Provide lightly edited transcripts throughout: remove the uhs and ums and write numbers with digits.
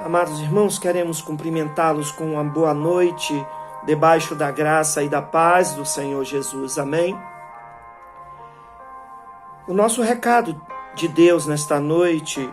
Amados irmãos, queremos cumprimentá-los com uma boa noite, debaixo da graça e da paz do Senhor Jesus. Amém? O nosso recado de Deus nesta noite,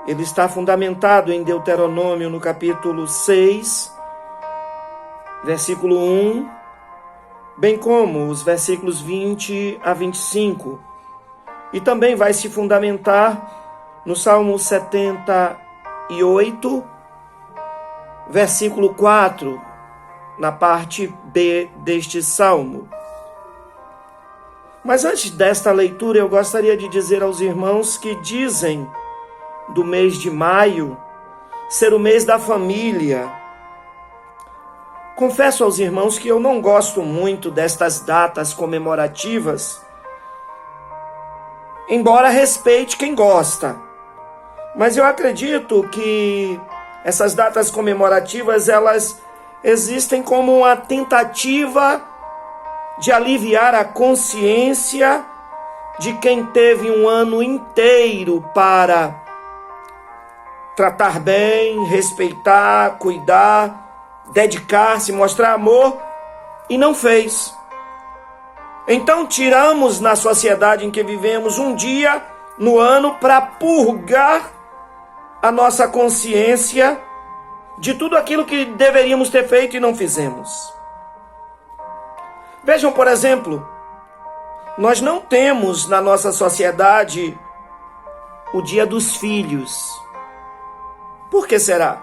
ele está fundamentado em Deuteronômio, no capítulo 6, versículo 1, bem como os versículos 20 a 25. E também vai se fundamentar no Salmo 78, versículo 4, na parte B deste salmo. Mas antes desta leitura, eu gostaria de dizer aos irmãos que dizem do mês de maio ser o mês da família. Confesso aos irmãos que eu não gosto muito destas datas comemorativas, embora respeite quem gosta. Mas eu acredito que essas datas comemorativas, elas existem como uma tentativa de aliviar a consciência de quem teve um ano inteiro para tratar bem, respeitar, cuidar, dedicar-se, mostrar amor e não fez. Então tiramos na sociedade em que vivemos um dia no ano para purgar a nossa consciência de tudo aquilo que deveríamos ter feito e não fizemos. Vejam, por exemplo, nós não temos na nossa sociedade o Dia dos Filhos. Por que será?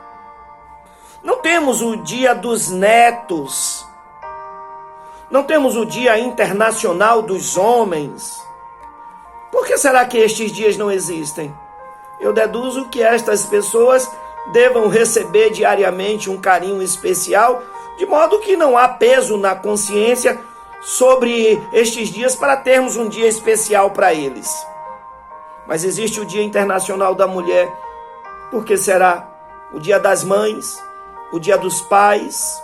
Não temos o Dia dos Netos. Não temos o Dia Internacional dos Homens. Por que será que estes dias não existem? Eu deduzo que estas pessoas devam receber diariamente um carinho especial, de modo que não há peso na consciência sobre estes dias para termos um dia especial para eles. Mas existe o Dia Internacional da Mulher. Por que será? O Dia das Mães, o Dia dos Pais.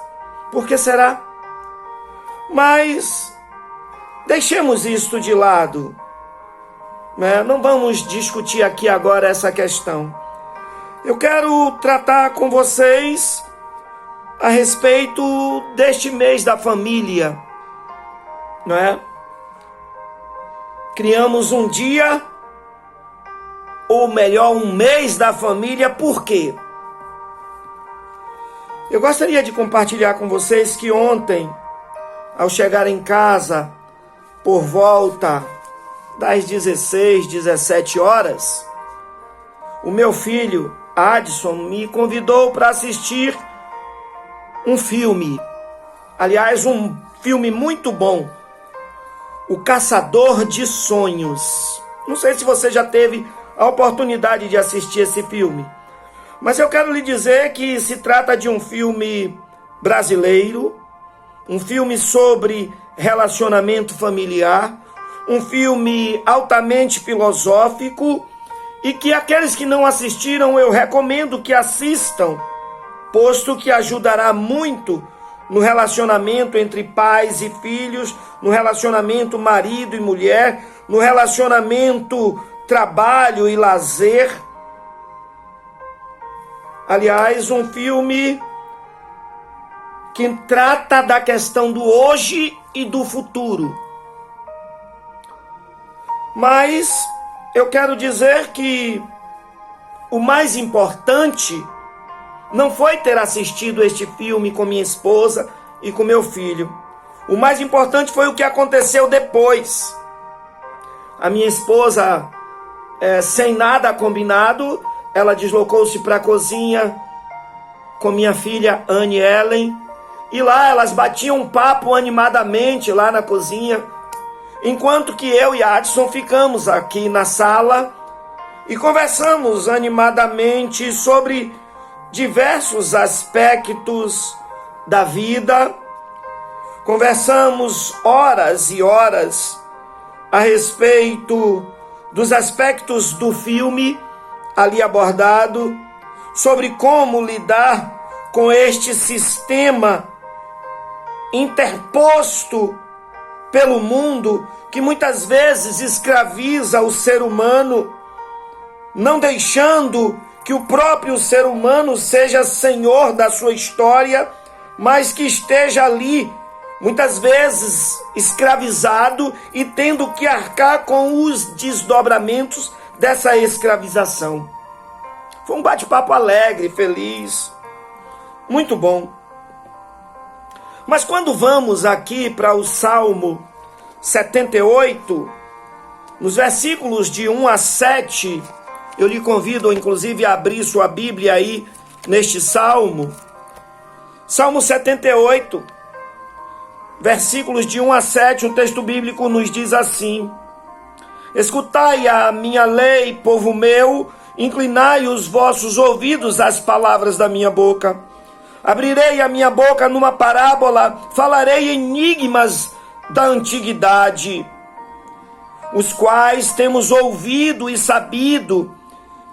Por que será? Mas deixemos isto de lado. Não vamos discutir aqui agora essa questão. Eu quero tratar com vocês a respeito deste mês da família. Não é? Criamos um dia, ou melhor, um mês da família. Por quê? Eu gostaria de compartilhar com vocês que ontem, ao chegar em casa, por volta das 16, 17 horas, o meu filho, Adson, me convidou para assistir um filme. Aliás, um filme muito bom. O Caçador de Sonhos. Não sei se você já teve a oportunidade de assistir esse filme, mas eu quero lhe dizer que se trata de um filme brasileiro, um filme sobre relacionamento familiar, um filme altamente filosófico e que aqueles que não assistiram eu recomendo que assistam, posto que ajudará muito no relacionamento entre pais e filhos, no relacionamento marido e mulher, no relacionamento trabalho e lazer. Aliás, um filme que trata da questão do hoje e do futuro. Mas eu quero dizer que o mais importante não foi ter assistido este filme com minha esposa e com meu filho. O mais importante foi o que aconteceu depois. A minha esposa, sem nada combinado, ela deslocou-se para a cozinha com minha filha Anne Ellen. E lá elas batiam um papo animadamente lá na cozinha, enquanto que eu e Adson ficamos aqui na sala e conversamos animadamente sobre diversos aspectos da vida. Conversamos horas e horas a respeito dos aspectos do filme ali abordado, sobre como lidar com este sistema interposto pelo mundo que muitas vezes escraviza o ser humano, não deixando que o próprio ser humano seja senhor da sua história, mas que esteja ali, muitas vezes escravizado e tendo que arcar com os desdobramentos dessa escravização. Foi um bate-papo alegre, feliz, muito bom. Mas quando vamos aqui para o Salmo 78, nos versículos de 1 a 7, eu lhe convido, inclusive, a abrir sua Bíblia aí, neste Salmo. Salmo 78, versículos de 1 a 7, o texto bíblico nos diz assim: escutai a minha lei, povo meu, inclinai os vossos ouvidos às palavras da minha boca. Abrirei a minha boca numa parábola, falarei enigmas da antiguidade, os quais temos ouvido e sabido,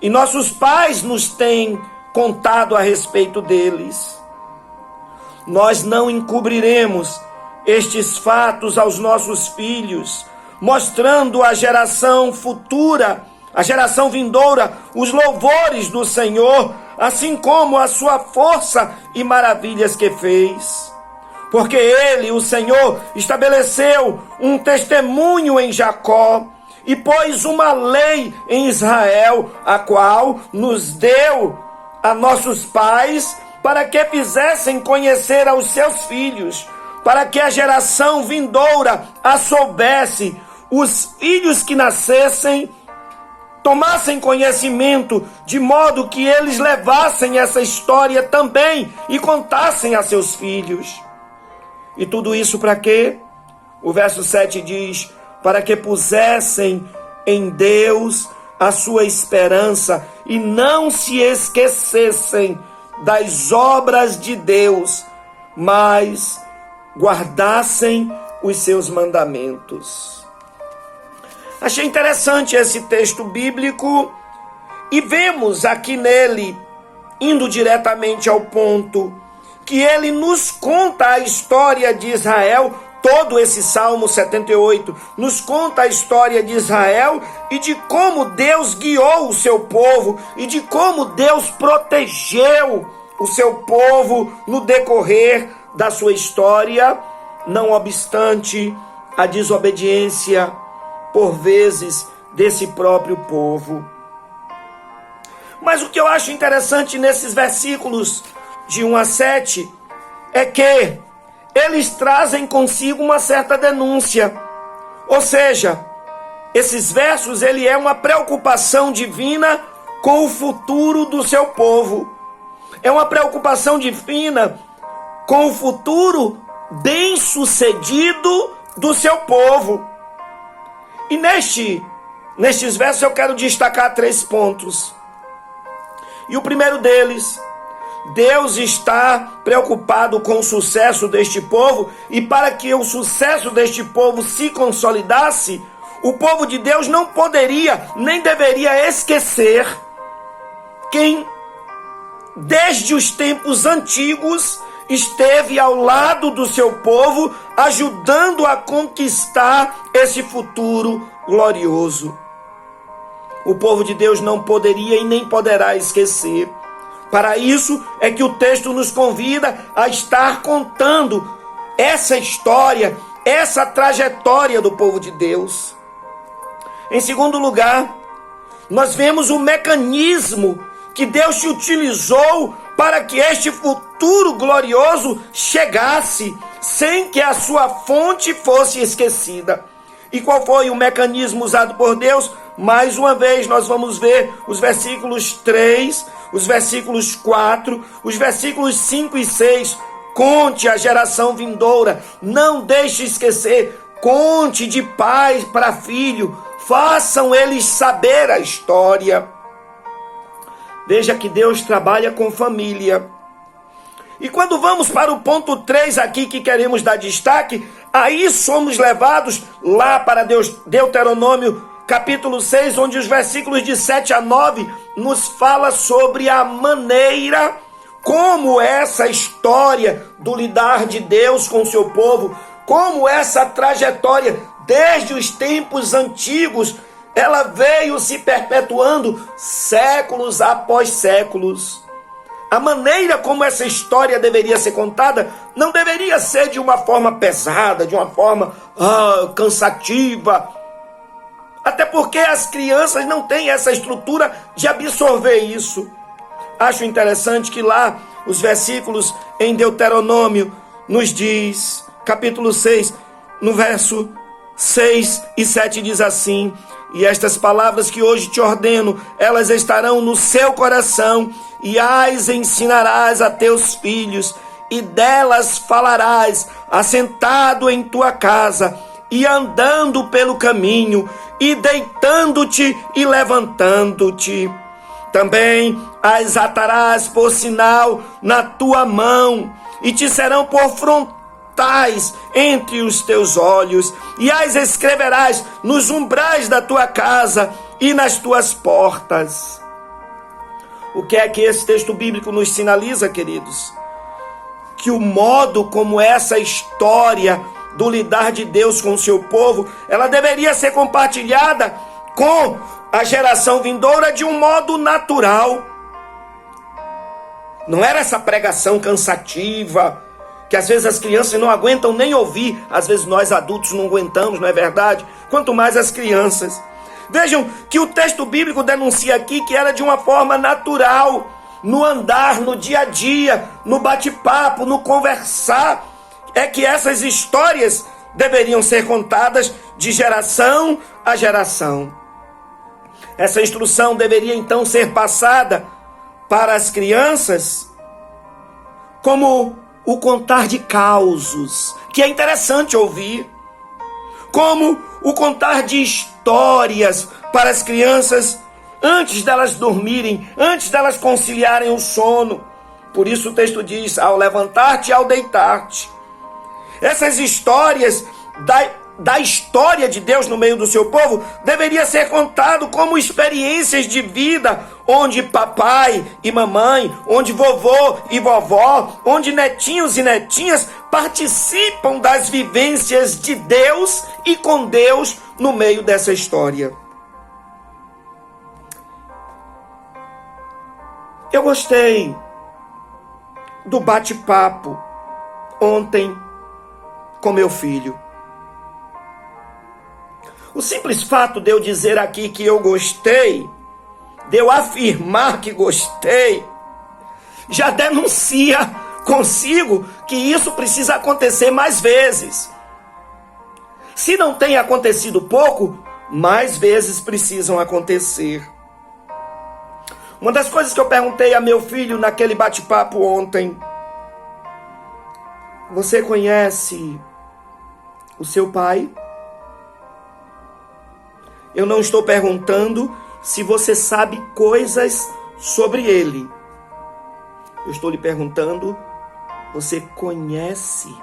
e nossos pais nos têm contado a respeito deles. Nós não encobriremos estes fatos aos nossos filhos, mostrando à geração futura, à geração vindoura, os louvores do Senhor, assim como a sua força e maravilhas que fez. Porque Ele, o Senhor, estabeleceu um testemunho em Jacó e pôs uma lei em Israel, a qual nos deu a nossos pais, para que fizessem conhecer aos seus filhos, para que a geração vindoura a soubesse, os filhos que nascessem tomassem conhecimento, de modo que eles levassem essa história também e contassem a seus filhos. E tudo isso para quê? O verso 7 diz: para que pusessem em Deus a sua esperança e não se esquecessem das obras de Deus, mas guardassem os seus mandamentos. Achei interessante esse texto bíblico e vemos aqui nele, indo diretamente ao ponto, que ele nos conta a história de Israel. Todo esse Salmo 78 nos conta a história de Israel e de como Deus guiou o seu povo e de como Deus protegeu o seu povo no decorrer da sua história, não obstante a desobediência, por vezes, desse próprio povo. Mas o que eu acho interessante nesses versículos de 1 a 7 é que eles trazem consigo uma certa denúncia. Ou seja, esses versos, ele é uma preocupação divina com o futuro do seu povo. É uma preocupação divina com o futuro bem-sucedido do seu povo. E nestes versos eu quero destacar 3 pontos. E o primeiro deles: Deus está preocupado com o sucesso deste povo, e para que o sucesso deste povo se consolidasse, o povo de Deus não poderia nem deveria esquecer quem, desde os tempos antigos, esteve ao lado do seu povo, ajudando a conquistar esse futuro glorioso. O povo de Deus não poderia e nem poderá esquecer. Para isso é que o texto nos convida a estar contando essa história, essa trajetória do povo de Deus. Em segundo lugar, nós vemos o mecanismo que Deus se utilizou para que este futuro glorioso chegasse, sem que a sua fonte fosse esquecida. E qual foi o mecanismo usado por Deus? Mais uma vez nós vamos ver os versículos 3, os versículos 4, os versículos 5 e 6. Conte a geração vindoura, não deixe esquecer, conte de pai para filho, façam eles saber a história. Veja que Deus trabalha com família. E quando vamos para o ponto 3 aqui que queremos dar destaque, aí somos levados lá para Deuteronômio capítulo 6, onde os versículos de 7 a 9 nos fala sobre a maneira como essa história do lidar de Deus com o seu povo, como essa trajetória desde os tempos antigos ela veio se perpetuando séculos após séculos. A maneira como essa história deveria ser contada não deveria ser de uma forma pesada, de uma forma cansativa. Até porque as crianças não têm essa estrutura de absorver isso. Acho interessante que lá os versículos em Deuteronômio nos diz, capítulo 6, no verso 6 e 7 diz assim: e estas palavras que hoje te ordeno, elas estarão no seu coração, e as ensinarás a teus filhos, e delas falarás, assentado em tua casa, e andando pelo caminho, e deitando-te e levantando-te. Também as atarás por sinal na tua mão, e te serão por frontais entre os teus olhos, e as escreverás nos umbrais da tua casa e nas tuas portas. O que é que esse texto bíblico nos sinaliza, queridos? Que o modo como essa história do lidar de Deus com o seu povo, ela deveria ser compartilhada com a geração vindoura de um modo natural. Não era essa pregação cansativa, que às vezes as crianças não aguentam nem ouvir, às vezes nós adultos não aguentamos, não é verdade? Quanto mais as crianças. Vejam que o texto bíblico denuncia aqui que era de uma forma natural, no andar, no dia a dia, no bate-papo, no conversar, é que essas histórias deveriam ser contadas de geração a geração. Essa instrução deveria então ser passada para as crianças como o contar de causos, que é interessante ouvir, como o contar de histórias para as crianças antes delas dormirem, antes delas conciliarem o sono. Por isso o texto diz, ao levantar-te e ao deitar-te. Essas histórias da história de Deus no meio do seu povo deveria ser contado como experiências de vida, onde papai e mamãe, onde vovô e vovó, onde netinhos e netinhas participam das vivências de Deus e com Deus no meio dessa história. Eu gostei do bate-papo ontem com meu filho. O simples fato de eu dizer aqui que eu gostei, de eu afirmar que gostei, já denuncia consigo que isso precisa acontecer mais vezes. Se não tem acontecido pouco, mais vezes precisam acontecer. Uma das coisas que eu perguntei a meu filho naquele bate-papo ontem: você conhece o seu pai? Eu não estou perguntando se você sabe coisas sobre ele. Eu estou lhe perguntando, você conhece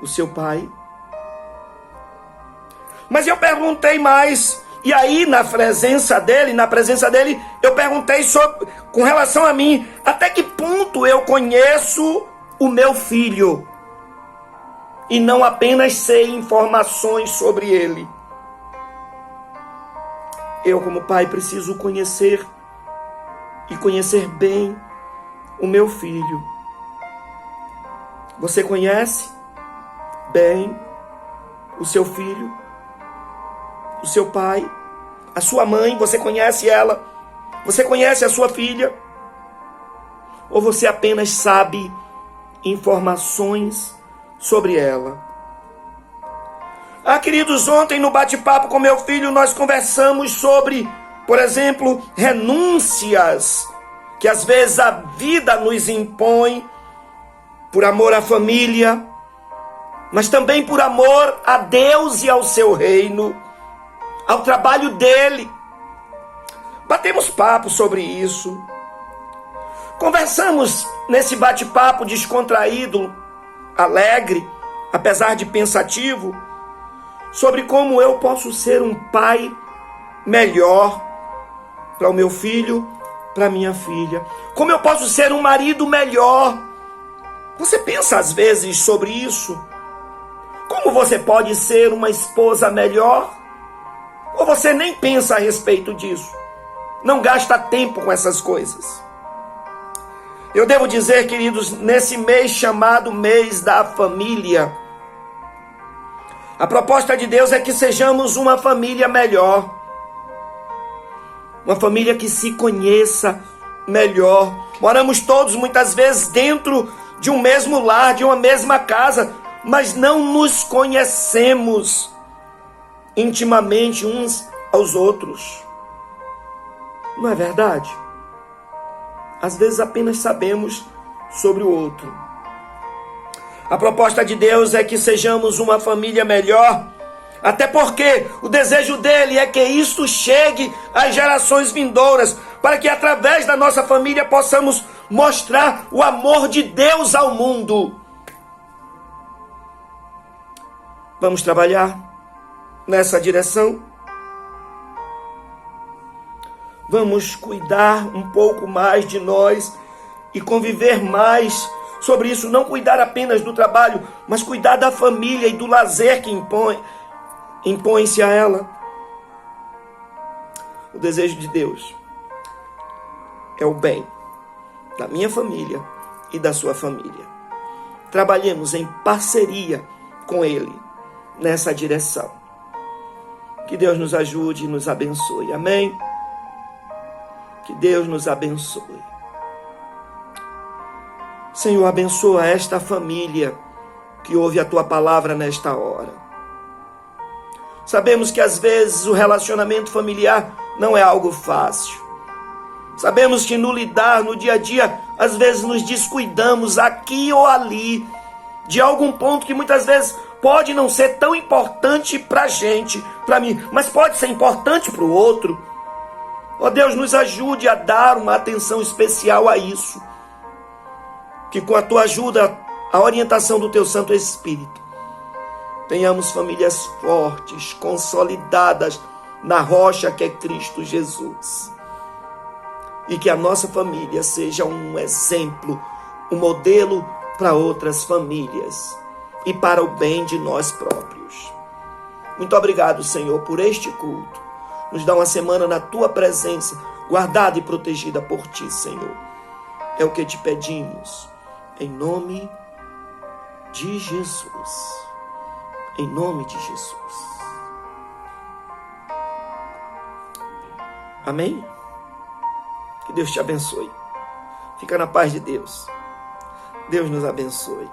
o seu pai? Mas eu perguntei mais, e aí na presença dele, eu perguntei com relação a mim, até que ponto eu conheço o meu filho? E não apenas sei informações sobre ele. Eu, como pai, preciso conhecer e conhecer bem o meu filho. Você conhece bem o seu filho, o seu pai, a sua mãe? Você conhece ela? Você conhece a sua filha? Ou você apenas sabe informações sobre ela? Queridos, ontem no bate-papo com meu filho nós conversamos sobre, por exemplo, renúncias que às vezes a vida nos impõe por amor à família, mas também por amor a Deus e ao seu reino, ao trabalho dele. Batemos papo sobre isso. Conversamos nesse bate-papo descontraído, alegre, apesar de pensativo, sobre como eu posso ser um pai melhor para o meu filho, para minha filha. Como eu posso ser um marido melhor. Você pensa às vezes sobre isso? Como você pode ser uma esposa melhor? Ou você nem pensa a respeito disso? Não gasta tempo com essas coisas? Eu devo dizer, queridos, nesse mês chamado mês da família, a proposta de Deus é que sejamos uma família melhor. Uma família que se conheça melhor. Moramos todos muitas vezes dentro de um mesmo lar, de uma mesma casa, mas não nos conhecemos intimamente uns aos outros. Não é verdade? Às vezes apenas sabemos sobre o outro. A proposta de Deus é que sejamos uma família melhor, até porque o desejo dele é que isso chegue às gerações vindouras, para que através da nossa família possamos mostrar o amor de Deus ao mundo. Vamos trabalhar nessa direção? Vamos cuidar um pouco mais de nós e conviver mais sobre isso. Não cuidar apenas do trabalho, mas cuidar da família e do lazer que impõe-se a ela. O desejo de Deus é o bem da minha família e da sua família. Trabalhemos em parceria com Ele nessa direção. Que Deus nos ajude e nos abençoe. Amém? Que Deus nos abençoe. Senhor, abençoa esta família que ouve a Tua palavra nesta hora. Sabemos que às vezes o relacionamento familiar não é algo fácil. Sabemos que no lidar, no dia a dia, às vezes nos descuidamos aqui ou ali de algum ponto que muitas vezes pode não ser tão importante para a gente, para mim, mas pode ser importante para o outro. Ó Deus, nos ajude a dar uma atenção especial a isso. Que com a Tua ajuda, a orientação do Teu Santo Espírito, tenhamos famílias fortes, consolidadas na rocha que é Cristo Jesus. E que a nossa família seja um exemplo, um modelo para outras famílias e para o bem de nós próprios. Muito obrigado, Senhor, por este culto. Nos dá uma semana na Tua presença, guardada e protegida por Ti, Senhor. É o que te pedimos, em nome de Jesus. Em nome de Jesus. Amém? Que Deus te abençoe. Fica na paz de Deus. Deus nos abençoe.